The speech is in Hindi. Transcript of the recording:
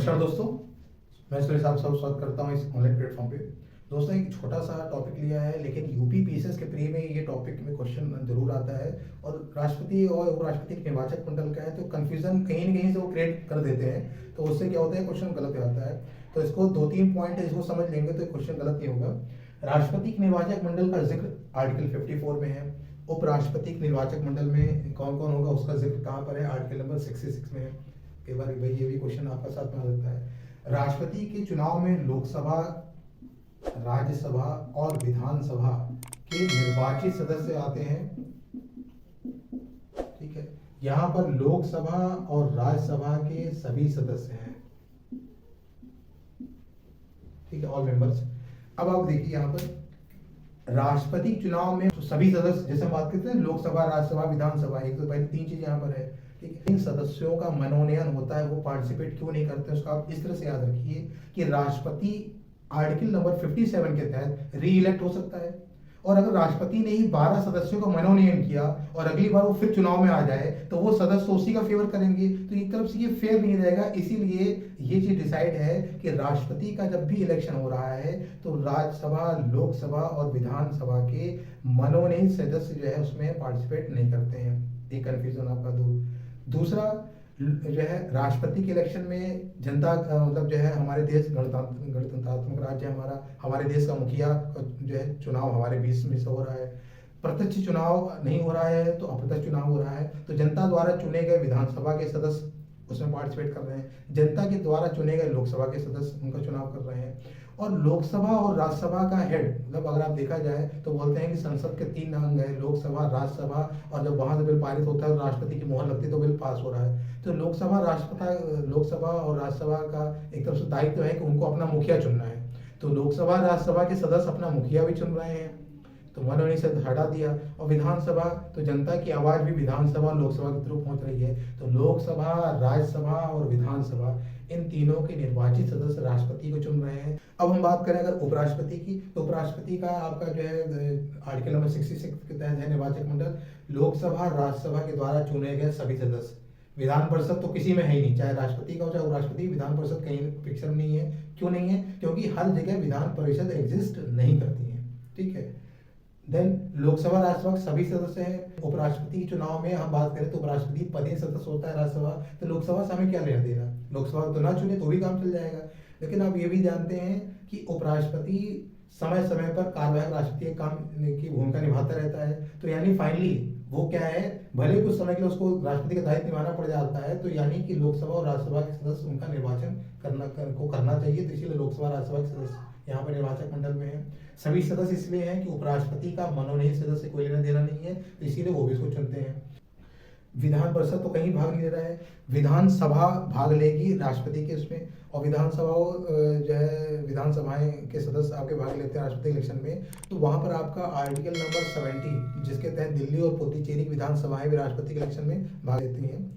नमस्कार दोस्तों, मैं सुरेश आप सब स्वागत करता हूं इस ऑनलाइन प्लेटफॉर्म पे। दोस्तों एक छोटा सा टॉपिक लिया है, लेकिन यूपी पीसीएस के प्री में ये टॉपिक में क्वेश्चन जरूर आता है और राष्ट्रपति और उपराष्ट्रपति के निर्वाचक मंडल का है तो कंफ्यूजन कहीं न कहीं से वो क्रिएट कर देते हैं, तो उससे क्या होता है क्वेश्चन गलत हो जाता है। तो इसको 2-3 पॉइंट है, इसको समझ लेंगे तो क्वेश्चन गलत नहीं होगा। राष्ट्रपति के निर्वाचक मंडल का जिक्र आर्टिकल 54 में है। उपराष्ट्रपति के निर्वाचक मंडल में कौन कौन होगा उसका जिक्र कहाँ पर है, आर्टिकल नंबर 66 में है। कई बार भाई ये भी क्वेश्चन आपका साथ में आ सकता है। राष्ट्रपति के चुनाव में लोकसभा, राज्यसभा और विधानसभा के निर्वाचित सदस्य आते हैं। ठीक है, यहाँ पर लोकसभा और राज्यसभा के सभी सदस्य हैं। ठीक है, ऑल मेंबर्स। अब आप देखिए यहाँ पर राष्ट्रपति चुनाव में तो सभी सदस्य, जैसे हम बात करते हैं लोकसभा, राज्यसभा, विधानसभा, एक तो पहले 3 चीज यहाँ पर है। ठीक है, इन सदस्यों का मनोनयन होता है, वो पार्टिसिपेट क्यों नहीं करते उसका आप इस तरह से याद रखिए कि राष्ट्रपति आर्टिकल नंबर 57 के तहत री इलेक्ट हो सकता है, और अगर राष्ट्रपति ने ही 12 सदस्यों का मनोनयन किया और अगली बार वो फिर चुनाव में आ जाए तो वो सदस्य उसी का फेवर करेंगे, तो एक तरफ से ये फेयर नहीं रहेगा। इसीलिए ये चीज डिसाइड है कि राष्ट्रपति का जब भी इलेक्शन हो रहा है तो राज्यसभा, लोकसभा और विधानसभा के मनोनीत सदस्य जो है उसमें पार्टिसिपेट नहीं करते हैं। एक कंफ्यूजन आपका दूर। दूसरा जो है राष्ट्रपति के इलेक्शन में जनता मतलब जो है हमारे देश गणतंत्रात्मक राज्य है हमारा, हमारे देश का मुखिया जो है चुनाव हमारे बीच में से हो रहा है। प्रत्यक्ष चुनाव नहीं हो रहा है तो अप्रत्यक्ष चुनाव हो रहा है, तो जनता द्वारा चुने गए विधानसभा के सदस्य उसमें पार्टिसिपेट कर रहे हैं, जनता के द्वारा चुने गए लोकसभा के सदस्य उनका चुनाव कर रहे हैं। और लोकसभा और राज्यसभा का हेड, मतलब अगर आप देखा जाए तो बोलते हैं कि संसद के 3 अंग है, लोकसभा, राज्यसभा, और जब वहां से बिल पारित होता है तो राष्ट्रपति की मोहर लगती है तो बिल पास हो रहा है। तो लोकसभा लोकसभा और राज्यसभा का एक तरफ से दायित्व है कि उनको अपना मुखिया चुनना है, तो लोकसभा राज्यसभा के सदस्य अपना मुखिया भी चुन रहे हैं, तो मनोनयन से हटा दिया। और विधानसभा, तो जनता की आवाज भी विधानसभा और लोकसभा के थ्रू पहुंच रही है, तो लोकसभा, राज्यसभा और विधानसभा इन तीनों के निर्वाचित सदस्य राष्ट्रपति को चुन रहे हैं। अब हम बात करें अगर उपराष्ट्रपति की, तो उपराष्ट्रपति का आपका जो है आर्टिकल नंबर 66 के तहत है निर्वाचक मंडल, लोकसभा, राज्यसभा के द्वारा चुने गए सभी सदस्य। विधान परिषद तो किसी में है ही नहीं, चाहे राष्ट्रपति का हो चाहे उपराष्ट्रपति, विधान परिषद कहीं पिक्चर में नहीं है। क्यों नहीं है? क्योंकि हर जगह विधान परिषद एग्जिस्ट नहीं करती है। ठीक है, देन लोकसभा, राज्यसभा के सभी सदस्य हैं। उपराष्ट्रपति के चुनाव में हम बात करें तो उपराष्ट्रपति पद सदस्य होता है राज्यसभा, तो लोकसभा से हमें क्या लेना देना, लोकसभा तो ना चुने तो भी काम चल जाएगा। लेकिन आप ये भी जानते हैं कि उपराष्ट्रपति समय समय पर कार्यवाहक राष्ट्रपति के काम की भूमिका निभाता रहता है, तो यानी फाइनली वो क्या है, भले कुछ समय के लिए उसको राष्ट्रपति का दायित्व निभाना पड़ जाता है, तो यानी कि लोकसभा और राज्यसभा के सदस्य उनका निर्वाचन करना चाहिए, तो इसीलिए लोकसभा, राज्यसभा के सदस्य यहाँ पर निर्वाचक मंडल में है। सभी सदस्य इसलिए हैं कि उपराष्ट्रपति का मनोनीत सदस्य कोई लेना देना नहीं है, तो इसीलिए वो भी इसको चुनते हैं। विधान परिषद तो कहीं भाग नहीं ले रहा है, विधानसभा भाग लेगी राष्ट्रपति के उसमें, और विधानसभा जो है विधानसभाएं के सदस्य आपके भाग लेते हैं राष्ट्रपति इलेक्शन में, तो वहां पर आपका आर्टिकल नंबर 70 जिसके तहत दिल्ली और पुडुचेरी की विधानसभाएं भी राष्ट्रपति के इलेक्शन में भाग लेती हैं।